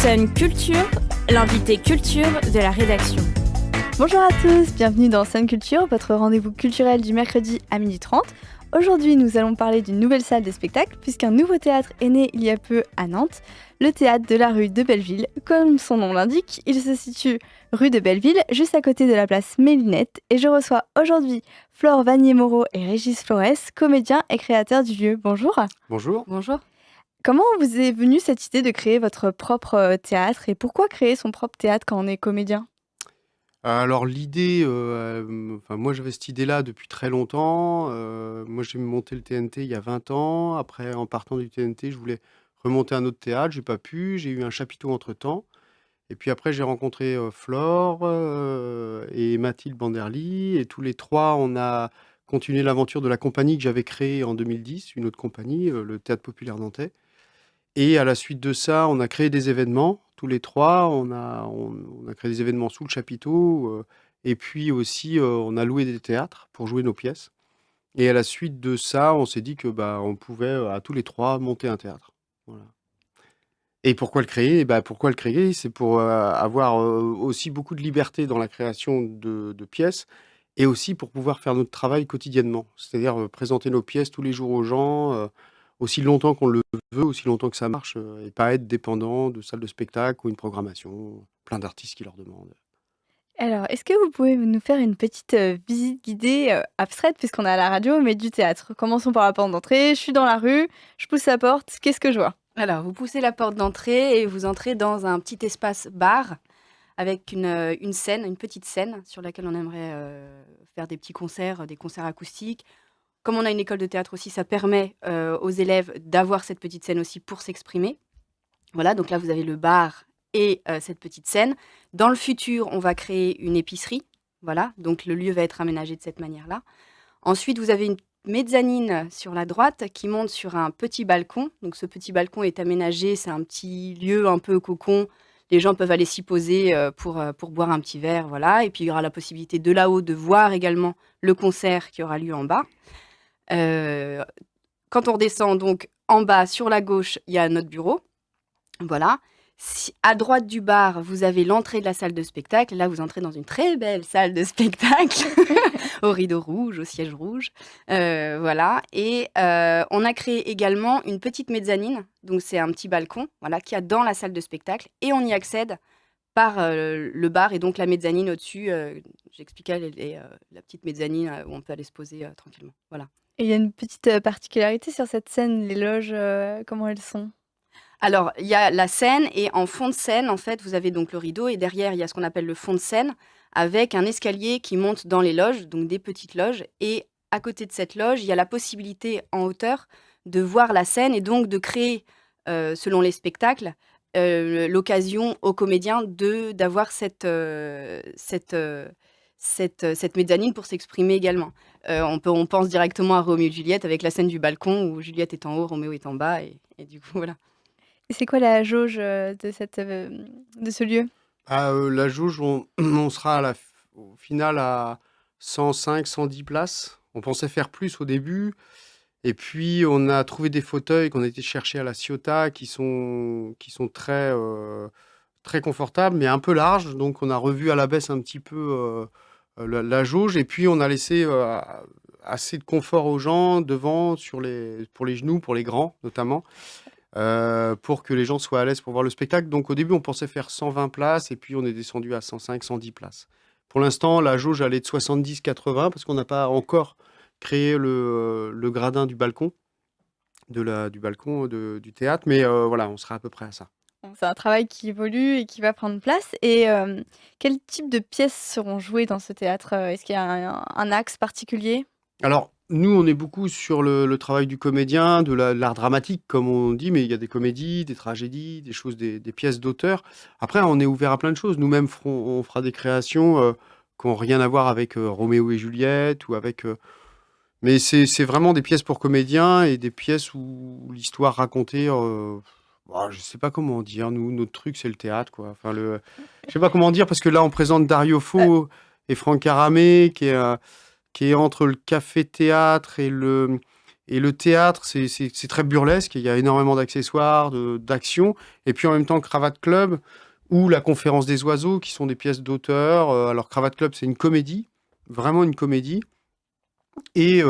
Sun Culture, l'invité culture de la rédaction. Bonjour à tous, bienvenue dans Sun Culture, votre rendez-vous culturel du mercredi à 12h30. Aujourd'hui, nous allons parler d'une nouvelle salle de spectacle, puisqu'un nouveau théâtre est né il y a peu à Nantes, le théâtre de la rue de Belleville. Comme son nom l'indique, il se situe rue de Belleville, juste à côté de la place Mélinette. Et je reçois aujourd'hui Flore Vanier-Moreau et Régis Flores, comédiens et créateurs du lieu. Bonjour. Bonjour. Bonjour. Comment vous est venue cette idée de créer votre propre théâtre et pourquoi créer son propre théâtre quand on est comédien ? Alors l'idée, moi j'avais cette idée-là depuis très longtemps. Moi j'ai monté le TNT il y a 20 ans. Après, en partant du TNT, je voulais remonter un autre théâtre. J'ai pas pu. J'ai eu un chapiteau entre-temps. Et puis après, j'ai rencontré Flore et Mathilde Banderly. Et tous les trois, on a continué l'aventure de la compagnie que j'avais créée en 2010, une autre compagnie, le Théâtre Populaire Nantais. Et à la suite de ça, on a créé des événements, tous les trois. On a créé des événements sous le chapiteau. Et puis aussi, on a loué des théâtres pour jouer nos pièces. Et à la suite de ça, on s'est dit que on pouvait, à tous les trois, monter un théâtre. Voilà. Et pourquoi le créer? Pourquoi le créer? C'est pour avoir aussi beaucoup de liberté dans la création de pièces et aussi pour pouvoir faire notre travail quotidiennement. C'est-à-dire présenter nos pièces tous les jours aux gens, aussi longtemps qu'on le veut, aussi longtemps que ça marche, et pas être dépendant de salles de spectacle ou une programmation, plein d'artistes qui leur demandent. Alors, est-ce que vous pouvez nous faire une petite visite guidée abstraite, puisqu'on est à la radio, mais du théâtre? Commençons par la porte d'entrée. Je suis dans la rue, je pousse la porte. Qu'est-ce que je vois? Alors, vous poussez la porte d'entrée et vous entrez dans un petit espace bar avec une scène, une petite scène sur laquelle on aimerait faire des petits concerts, des concerts acoustiques. Comme on a une école de théâtre aussi, ça permet aux élèves d'avoir cette petite scène aussi pour s'exprimer. Voilà, donc là, vous avez le bar et cette petite scène. Dans le futur, on va créer une épicerie. Voilà, donc le lieu va être aménagé de cette manière-là. Ensuite, vous avez une mezzanine sur la droite qui monte sur un petit balcon. Donc ce petit balcon est aménagé, c'est un petit lieu un peu cocon. Les gens peuvent aller s'y poser pour boire un petit verre, voilà. Et puis il y aura la possibilité de là-haut de voir également le concert qui aura lieu en bas. Quand on redescend donc en bas sur la gauche, il y a notre bureau, voilà. À droite du bar, vous avez l'entrée de la salle de spectacle. Là, vous entrez dans une très belle salle de spectacle, au rideau rouge, au siège rouge. Voilà. Et on a créé également une petite mezzanine. Donc, c'est un petit balcon qu'il y a dans la salle de spectacle. Et on y accède par le bar et donc la mezzanine au-dessus. J'expliquais la petite mezzanine où on peut aller se poser tranquillement. Voilà. Et il y a une petite particularité sur cette scène, les loges, comment elles sont? Alors, il y a la scène et en fond de scène, en fait, vous avez donc le rideau et derrière, il y a ce qu'on appelle le fond de scène avec un escalier qui monte dans les loges, donc des petites loges. Et à côté de cette loge, il y a la possibilité en hauteur de voir la scène et donc de créer, selon les spectacles, l'occasion aux comédiens d'avoir cette mezzanine pour s'exprimer également. On pense directement à Roméo et Juliette avec la scène du balcon où Juliette est en haut, Roméo est en bas et du coup, voilà. Et c'est quoi la jauge de ce lieu? La jauge, on sera au final à 105, 110 places. On pensait faire plus au début. Et puis, on a trouvé des fauteuils qu'on a été chercher à la Ciotat qui sont très, très confortables, mais un peu larges. Donc, on a revu à la baisse un petit peu la jauge. Et puis, on a laissé assez de confort aux gens devant, pour les genoux, pour les grands notamment. Pour que les gens soient à l'aise pour voir le spectacle. Donc au début, on pensait faire 120 places et puis on est descendu à 105, 110 places. Pour l'instant, la jauge elle est de 70-80 parce qu'on n'a pas encore créé le gradin du balcon, du théâtre, mais voilà, on sera à peu près à ça. Bon, c'est un travail qui évolue et qui va prendre place. Et quel type de pièces seront jouées dans ce théâtre? Est-ce qu'il y a un axe particulier? Alors, nous, on est beaucoup sur le travail du comédien, de l'art dramatique, comme on dit, mais il y a des comédies, des tragédies, des choses, des pièces d'auteur. Après, on est ouvert à plein de choses. Nous-mêmes, on fera des créations qui n'ont rien à voir avec Roméo et Juliette ou avec. Mais c'est vraiment des pièces pour comédiens et des pièces où l'histoire racontée. Je sais pas comment dire. Nous, notre truc, c'est le théâtre, quoi. Enfin, je sais pas comment dire parce que là, on présente Dario Fo et Franck Caramé, qui est entre le café-théâtre et Et le théâtre, c'est très burlesque. Il y a énormément d'accessoires, d'actions. Et puis en même temps, Cravate Club ou la Conférence des oiseaux, qui sont des pièces d'auteur. Alors Cravate Club, c'est une comédie, vraiment une comédie. Et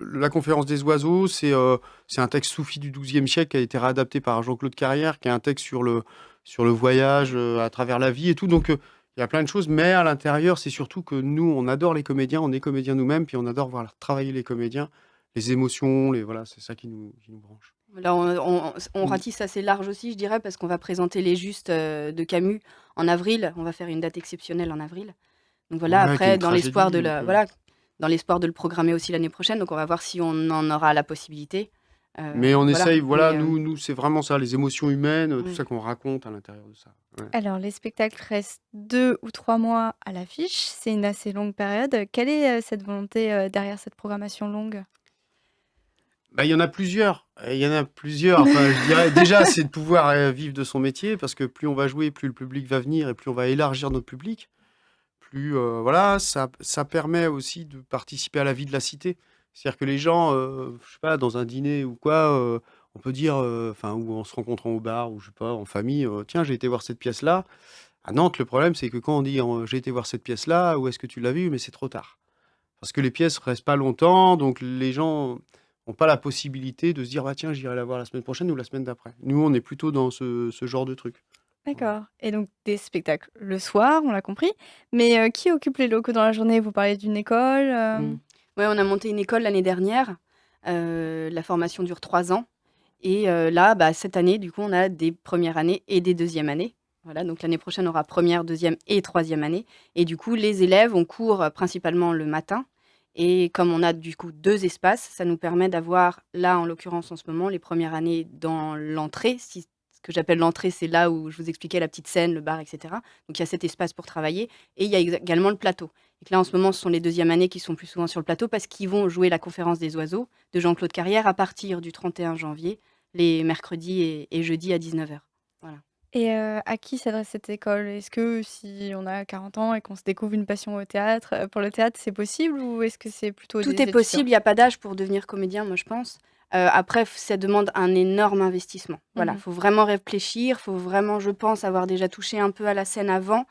la Conférence des oiseaux, c'est un texte soufi du XIIe siècle qui a été réadapté par Jean-Claude Carrière, qui est un texte sur le voyage à travers la vie et tout. Donc il y a plein de choses, mais à l'intérieur, c'est surtout que nous, on adore les comédiens, on est comédiens nous-mêmes, puis on adore voir travailler les comédiens, les émotions, voilà, c'est ça qui nous branche. Là, on ratisse assez large aussi, je dirais, parce qu'on va présenter Les Justes de Camus en avril. On va faire une date exceptionnelle en avril. Donc voilà, Ouais, qui est après, une tragédie. Donc, voilà, dans l'espoir de le programmer aussi l'année prochaine. Donc on va voir si on en aura la possibilité. mais on Voilà. essaye, voilà, Mais, nous, c'est vraiment ça, les émotions humaines, tout ouais. ça qu'on raconte à l'intérieur de ça. Ouais. Alors, les spectacles restent 2 ou 3 mois à l'affiche, c'est une assez longue période. Quelle est, cette volonté, derrière cette programmation longue? Bah, il y en a plusieurs. Il y en a plusieurs. Enfin, je dirais, déjà, c'est de pouvoir vivre de son métier, parce que plus on va jouer, plus le public va venir et plus on va élargir notre public. Plus, voilà, ça permet aussi de participer à la vie de la cité. C'est-à-dire que les gens, je sais pas, dans un dîner ou quoi, on peut dire, enfin, ou en se rencontrant au bar, ou je sais pas, en famille, tiens, j'ai été voir cette pièce-là. À Nantes, le problème, c'est que quand on dit j'ai été voir cette pièce-là, où est-ce que tu l'as vue? Mais c'est trop tard. Parce que les pièces restent pas longtemps, donc les gens n'ont pas la possibilité de se dire, bah, tiens, j'irai la voir la semaine prochaine ou la semaine d'après. Nous, on est plutôt dans ce genre de truc. Voilà. D'accord, et donc des spectacles le soir, on l'a compris, mais qui occupe les locaux dans la journée? Vous parlez d'une école, Mm. Ouais, on a monté une école l'année dernière. La formation dure 3 ans. Et là, bah, cette année, du coup, on a des premières années et des deuxièmes années. Voilà, donc l'année prochaine, on aura première, deuxième et troisième année. Et du coup, les élèves, on court principalement le matin. Et comme on a du coup 2 espaces, ça nous permet d'avoir, là, en l'occurrence, en ce moment, les premières années dans l'entrée. Ce que j'appelle l'entrée, c'est là où je vous expliquais la petite scène, le bar, etc. Donc il y a cet espace pour travailler. Et il y a également le plateau. Et que là, en ce moment, ce sont les deuxièmes années qui sont plus souvent sur le plateau parce qu'ils vont jouer la conférence des oiseaux de Jean-Claude Carrière à partir du 31 janvier, les mercredis et jeudis à 19h. Voilà. et à qui s'adresse cette école? Est-ce que si on a 40 ans et qu'on se découvre une passion au théâtre, pour le théâtre, c'est possible ou est-ce que c'est plutôt Tout des est étudiants? possible, il n'y a pas d'âge pour devenir comédien, moi je pense. Après, ça demande un énorme investissement. Voilà, Mmh. faut vraiment réfléchir, faut vraiment, je pense, avoir déjà touché un peu à la scène avant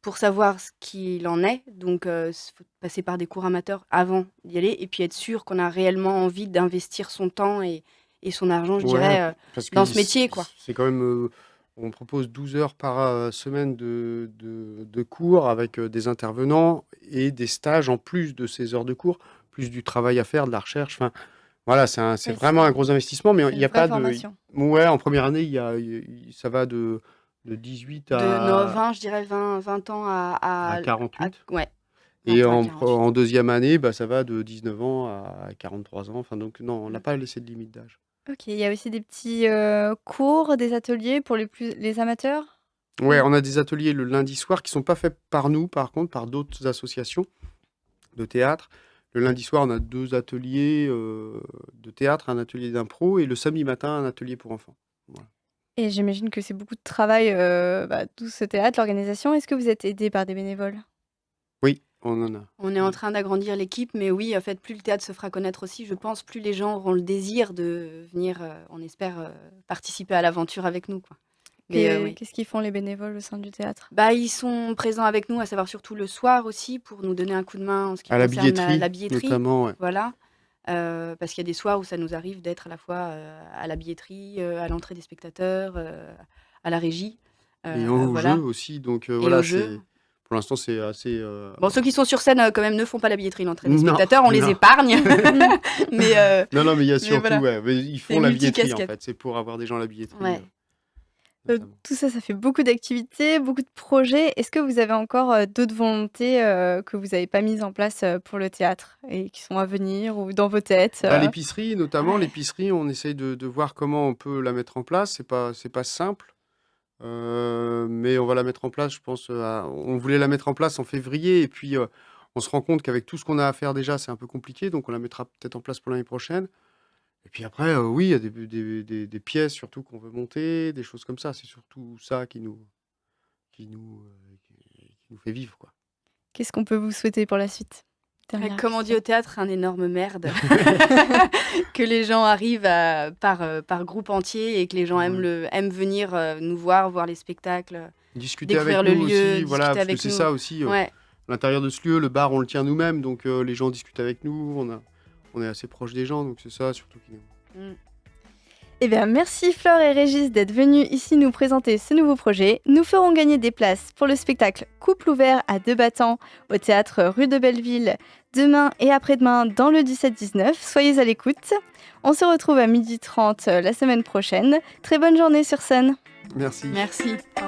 pour savoir ce qu'il en est. Donc, faut passer par des cours amateurs avant d'y aller et puis être sûr qu'on a réellement envie d'investir son temps et son argent, je Ouais, dirais, parce que dans ce métier, quoi. c'est quand même, on propose 12 heures par semaine de cours avec des intervenants et des stages en plus de ces heures de cours, plus du travail à faire, de la recherche. Enfin, voilà, c'est Oui, vraiment un gros investissement, mais c'est il une n'y a vraie pas de. formation. Ouais, en première année, ça va de 18 Non, à, 20, je dirais 20 ans à 48. ouais, Et 20 ans à en, 48. en deuxième année, bah, ça va de 19 ans à 43 ans. Enfin, donc, non, on n'a pas laissé de limite d'âge. OK, il y a aussi des petits, cours, des ateliers pour les amateurs? Ouais, on a des ateliers le lundi soir qui sont pas faits par nous, par contre, par d'autres associations de théâtre. Le lundi soir, on a 2 ateliers de théâtre, un atelier d'impro, et le samedi matin, un atelier pour enfants. Voilà. Et j'imagine que c'est beaucoup de travail, tout ce théâtre, l'organisation. Est-ce que vous êtes aidés par des bénévoles? Oui, on en a. On est en train d'agrandir l'équipe, mais oui, en fait, plus le théâtre se fera connaître aussi, je pense, plus les gens auront le désir de venir, on espère, participer à l'aventure avec nous, quoi. Mais oui. Qu'est-ce qu'ils font les bénévoles au sein du théâtre? Bah, ils sont présents avec nous, à savoir surtout le soir aussi, pour nous donner un coup de main en ce qui À la concerne la billetterie, billetterie. notamment, ouais. Voilà. Parce qu'il y a des soirs où ça nous arrive d'être à la fois, à la billetterie, à l'entrée des spectateurs, à la régie. Et au Voilà. jeu aussi. Donc, Et voilà, au jeu. pour l'instant, c'est assez. Bon, ceux qui sont sur scène, quand même, ne font pas la billetterie, l'entrée des Non, spectateurs, on les non. épargne. Mais Non, mais il y a surtout, voilà. ouais, mais ils C'est font la billetterie, en multi-casquette. fait. C'est pour avoir des gens à la billetterie. Ouais. Notamment. Tout ça, ça fait beaucoup d'activités, beaucoup de projets. Est-ce que vous avez encore, d'autres volontés, que vous n'avez pas mises en place, pour le théâtre et qui sont à venir ou dans vos têtes, Bah, l'épicerie, notamment, Ouais. l'épicerie, on essaye de voir comment on peut la mettre en place. C'est pas simple, mais on va la mettre en place, je pense. On voulait la mettre en place en février, et puis on se rend compte qu'avec tout ce qu'on a à faire déjà, c'est un peu compliqué, donc on la mettra peut-être en place pour l'année prochaine. Et puis après, oui, il y a des pièces surtout qu'on veut monter, des choses comme ça. C'est surtout ça qui nous fait vivre, quoi. Qu'est-ce qu'on peut vous souhaiter pour la suite? Comme on dit au théâtre, un énorme merde. Que les gens arrivent par groupe entier et que les gens aiment venir nous voir les spectacles, Discuter découvrir avec le nous lieu, aussi, voilà, discuter parce que avec c'est nous. ça aussi. Ouais. À l'intérieur de ce lieu, le bar, on le tient nous-mêmes, donc les gens discutent avec nous. On est assez proche des gens, donc c'est ça surtout qui. Eh bien, merci Flore et Régis d'être venus ici nous présenter ce nouveau projet. Nous ferons gagner des places pour le spectacle Couple ouvert à deux battants au théâtre rue de Belleville demain et après-demain dans le 17-19. Soyez à l'écoute. On se retrouve à 12h30 la semaine prochaine. Très bonne journée sur scène. Merci. Merci. Au revoir.